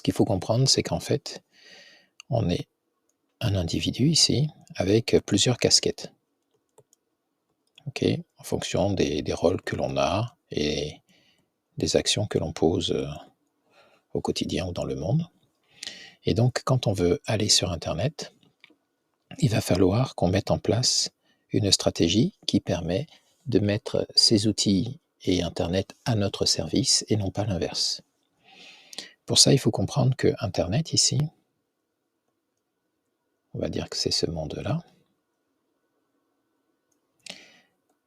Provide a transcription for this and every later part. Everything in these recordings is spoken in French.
qu'il faut comprendre, c'est qu'en fait, on est un individu ici avec plusieurs casquettes. Ok, en fonction des rôles que l'on a et des actions que l'on pose au quotidien ou dans le monde. Et donc, quand on veut aller sur Internet, il va falloir qu'on mette en place une stratégie qui permet de mettre ces outils et Internet à notre service et non pas l'inverse. Pour ça, il faut comprendre que Internet ici, on va dire que c'est ce monde-là.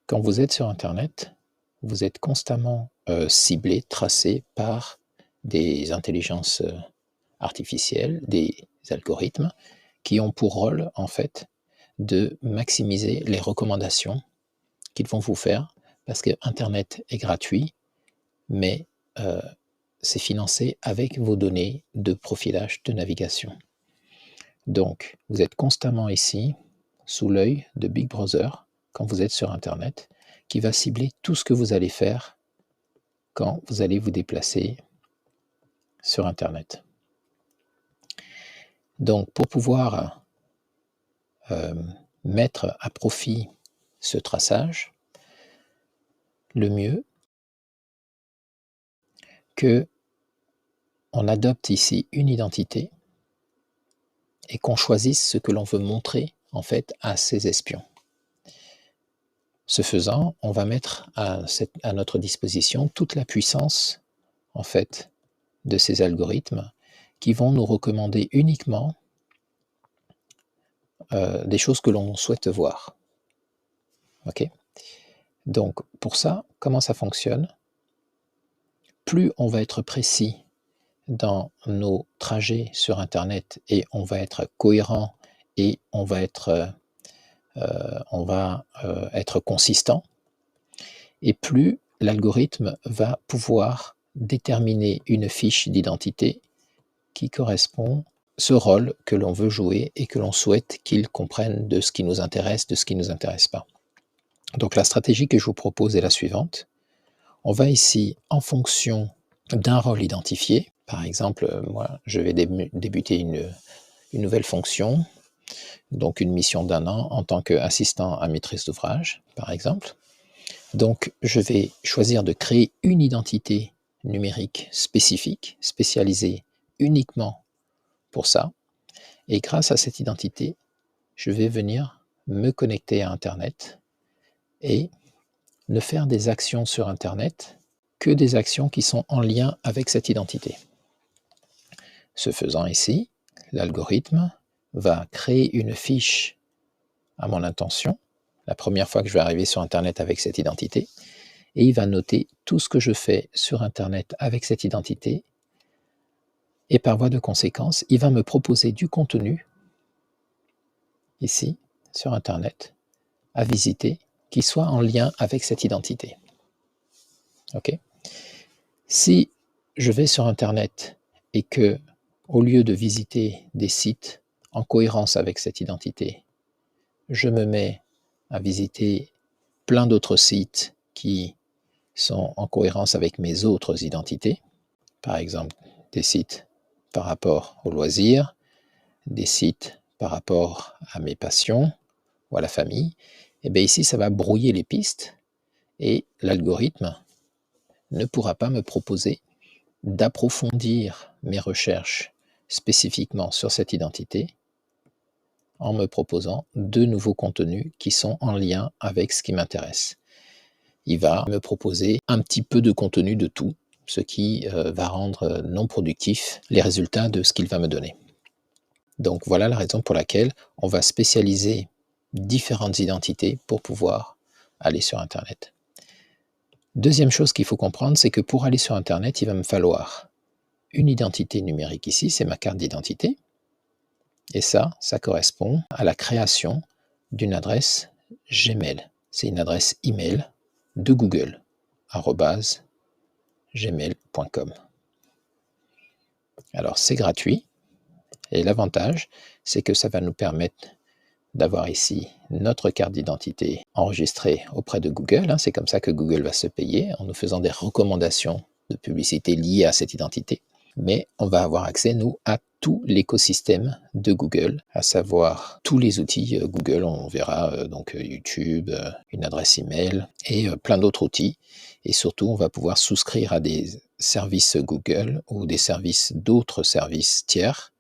Quand vous êtes sur Internet, vous êtes constamment ciblé, tracé par des intelligences artificielles, des algorithmes qui ont pour rôle, en fait, de maximiser les recommandations qu'ils vont vous faire, parce que Internet est gratuit, mais c'est financé avec vos données de profilage de navigation. Donc, vous êtes constamment ici, sous l'œil de Big Brother, quand vous êtes sur Internet, qui va cibler tout ce que vous allez faire quand vous allez vous déplacer sur Internet. Donc, pour pouvoir mettre à profit ce traçage, le mieux que on adopte ici une identité et qu'on choisisse ce que l'on veut montrer en fait à ces espions. Ce faisant, on va mettre à notre disposition toute la puissance en fait de ces algorithmes qui vont nous recommander uniquement des choses que l'on souhaite voir. Ok ? Donc pour ça, comment ça fonctionne ? Plus on va être précis dans nos trajets sur Internet et on va être cohérent et on va être consistant, et plus l'algorithme va pouvoir déterminer une fiche d'identité qui correspond à ce rôle que l'on veut jouer et que l'on souhaite qu'il comprenne de ce qui nous intéresse, de ce qui ne nous intéresse pas. Donc la stratégie que je vous propose est la suivante. On va ici, en fonction d'un rôle identifié, par exemple, moi je vais débuter une nouvelle fonction, donc une mission d'1 an en tant qu'assistant à maîtrise d'ouvrage, par exemple. Donc je vais choisir de créer une identité numérique spécifique, spécialisée uniquement pour ça. Et grâce à cette identité, je vais venir me connecter à Internet et ne faire des actions sur Internet que des actions qui sont en lien avec cette identité. Ce faisant ici, l'algorithme va créer une fiche à mon intention, la première fois que je vais arriver sur Internet avec cette identité, et il va noter tout ce que je fais sur Internet avec cette identité, et par voie de conséquence, il va me proposer du contenu, ici, sur Internet, à visiter, qui soit en lien avec cette identité. Ok ? Si je vais sur Internet et que, au lieu de visiter des sites en cohérence avec cette identité, je me mets à visiter plein d'autres sites qui sont en cohérence avec mes autres identités, par exemple des sites par rapport aux loisirs, des sites par rapport à mes passions ou à la famille, et bien ici ça va brouiller les pistes et l'algorithme ne pourra pas me proposer d'approfondir mes recherches spécifiquement sur cette identité en me proposant de nouveaux contenus qui sont en lien avec ce qui m'intéresse. Il va me proposer un petit peu de contenu de tout, ce qui va rendre non productif les résultats de ce qu'il va me donner. Donc voilà la raison pour laquelle on va spécialiser différentes identités pour pouvoir aller sur Internet. Deuxième chose qu'il faut comprendre, c'est que pour aller sur Internet, il va me falloir une identité numérique ici, c'est ma carte d'identité. Et ça correspond à la création d'une adresse Gmail. C'est une adresse email de Google, @gmail.com. Alors c'est gratuit et l'avantage c'est que ça va nous permettre d'avoir ici notre carte d'identité enregistrée auprès de Google. C'est comme ça que Google va se payer en nous faisant des recommandations de publicité liées à cette identité. mais on va avoir accès, nous, à tout l'écosystème de Google, à savoir tous les outils Google. On verra donc YouTube, une adresse email et plein d'autres outils. Et surtout, on va pouvoir souscrire à des services Google ou des services d'autres services tiers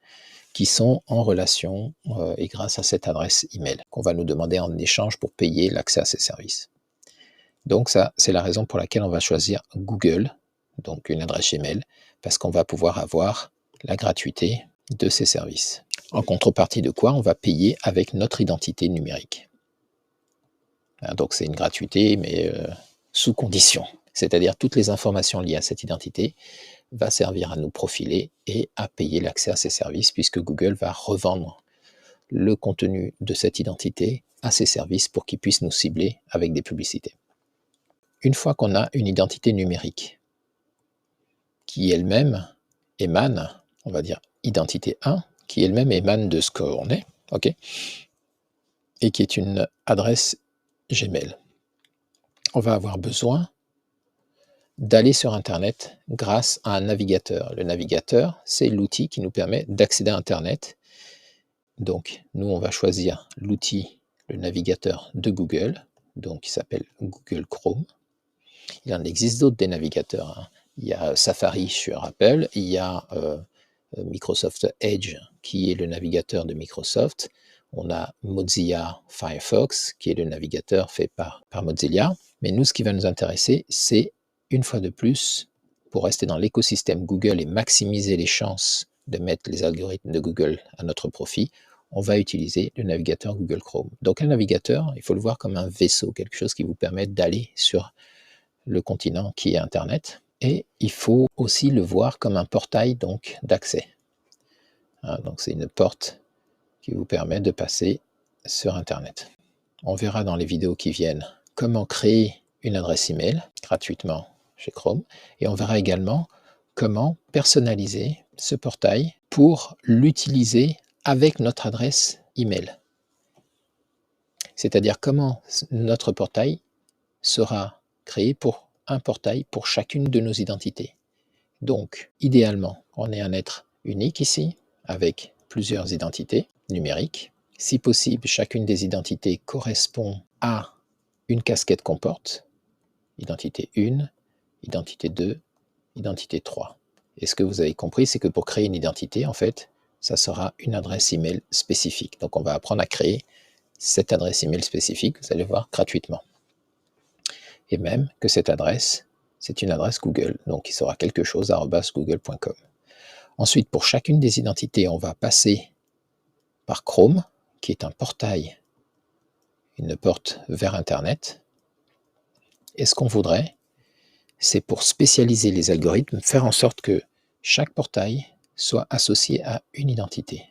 qui sont en relation et grâce à cette adresse email qu'on va nous demander en échange pour payer l'accès à ces services. Donc ça, c'est la raison pour laquelle on va choisir Google, donc une adresse email, parce qu'on va pouvoir avoir la gratuité de ces services. En contrepartie de quoi, on va payer avec notre identité numérique. Donc c'est une gratuité, mais sous condition. C'est-à-dire toutes les informations liées à cette identité va servir à nous profiler et à payer l'accès à ces services, puisque Google va revendre le contenu de cette identité à ces services pour qu'ils puissent nous cibler avec des publicités. Une fois qu'on a une identité numérique qui elle-même émane, on va dire identité 1, qui elle-même émane de ce qu'on est, ok, et qui est une adresse Gmail, on va avoir besoin d'aller sur Internet grâce à un navigateur. Le navigateur, c'est l'outil qui nous permet d'accéder à Internet. Donc, nous, on va choisir l'outil, le navigateur de Google, donc qui s'appelle Google Chrome. Il en existe d'autres des navigateurs, hein. Il y a Safari sur Apple, il y a Microsoft Edge, qui est le navigateur de Microsoft. On a Mozilla Firefox, qui est le navigateur fait par Mozilla. Mais nous, ce qui va nous intéresser, c'est, une fois de plus, pour rester dans l'écosystème Google et maximiser les chances de mettre les algorithmes de Google à notre profit, on va utiliser le navigateur Google Chrome. Donc un navigateur, il faut le voir comme un vaisseau, quelque chose qui vous permet d'aller sur le continent qui est Internet. Et il faut aussi le voir comme un portail donc d'accès. Donc c'est une porte qui vous permet de passer sur Internet. On verra dans les vidéos qui viennent comment créer une adresse email gratuitement chez Chrome, et on verra également comment personnaliser ce portail pour l'utiliser avec notre adresse email. C'est-à-dire comment notre portail sera créé pour un portail pour chacune de nos identités. Donc, idéalement, on est un être unique ici, avec plusieurs identités numériques. Si possible, chacune des identités correspond à une casquette qu'on porte. Identité 1, identité 2, identité 3. Et ce que vous avez compris, c'est que pour créer une identité, en fait, ça sera une adresse email spécifique. Donc, on va apprendre à créer cette adresse email spécifique, vous allez voir, gratuitement. Et même que cette adresse, c'est une adresse Google, donc il sera quelque chose @google.com. Ensuite, pour chacune des identités, on va passer par Chrome, qui est un portail, une porte vers Internet. Et ce qu'on voudrait, c'est pour spécialiser les algorithmes, faire en sorte que chaque portail soit associé à une identité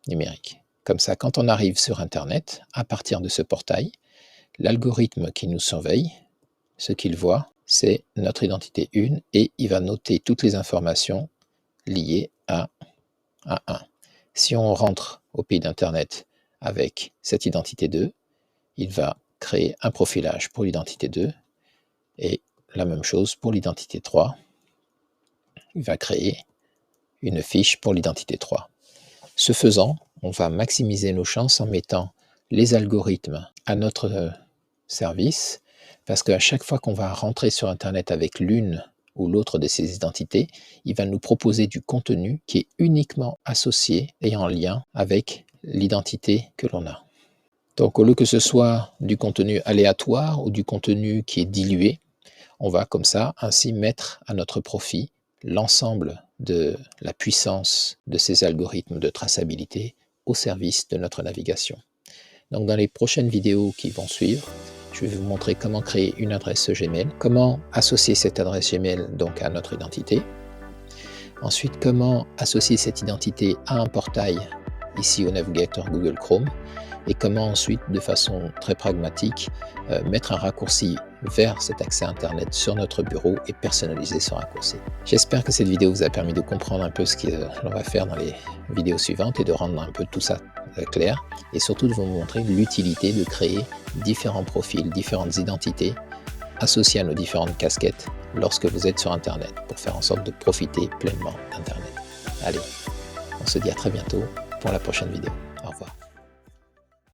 numérique. Comme ça, quand on arrive sur Internet, à partir de ce portail, l'algorithme qui nous surveille, ce qu'il voit, c'est notre identité 1 et il va noter toutes les informations liées à 1. Si on rentre au pays d'Internet avec cette identité 2, il va créer un profilage pour l'identité 2 et la même chose pour l'identité 3. Il va créer une fiche pour l'identité 3. Ce faisant, on va maximiser nos chances en mettant les algorithmes à notre service, parce qu'à chaque fois qu'on va rentrer sur Internet avec l'une ou l'autre de ces identités, il va nous proposer du contenu qui est uniquement associé et en lien avec l'identité que l'on a. Donc au lieu que ce soit du contenu aléatoire ou du contenu qui est dilué, on va comme ça ainsi mettre à notre profit l'ensemble de la puissance de ces algorithmes de traçabilité au service de notre navigation. Donc dans les prochaines vidéos qui vont suivre, je vais vous montrer comment créer une adresse Gmail, comment associer cette adresse Gmail donc à notre identité. Ensuite, comment associer cette identité à un portail, ici au navigateur Google Chrome, et comment ensuite, de façon très pragmatique, mettre un raccourci vers cet accès à Internet sur notre bureau et personnaliser ce raccourci. J'espère que cette vidéo vous a permis de comprendre un peu ce que l'on va faire dans les vidéos suivantes et de rendre un peu tout ça clair, et surtout de vous montrer l'utilité de créer différents profils, différentes identités associer à nos différentes casquettes lorsque vous êtes sur Internet pour faire en sorte de profiter pleinement d'Internet. Allez, on se dit à très bientôt pour la prochaine vidéo. Au revoir.